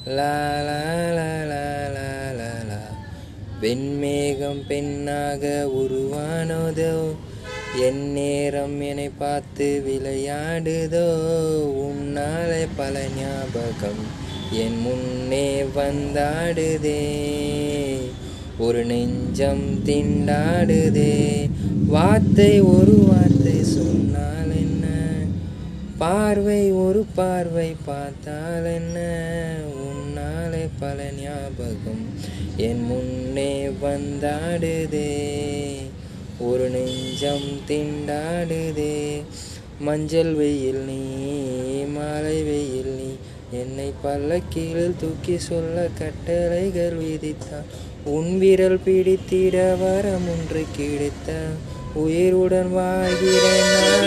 லா லா லா லா லா லா லா. வெண்மேகம் பெண்ணாக உருவானதோ, என் நேரம் என்னை பார்த்து விளையாடுதோ. உன்னாலே பல ஞாபகம் என் முன்னே வந்தாடுதே. ஒரு நெஞ்சம் திண்டாடுதே. வார்த்தை ஒரு வார்த்தை சொன்னால் என்ன, பார்வை ஒரு பார்வை பார்த்தால் என்ன. உன்னாலே பல ஞாபகம் என் முன்னே வந்தாடுதே. ஒரு நெஞ்சம் திண்டாடுதே. மஞ்சள் வெயில் நீ, மாலை வெயில் நீ, என்னை பல்லக்கில் தூக்கி சொல்ல கட்டளைகள் விதித்தார். உன் விரல் பிடித்திட வரம் ஒன்று கிடைத்த உயிருடன் வாழ்கிறேன்.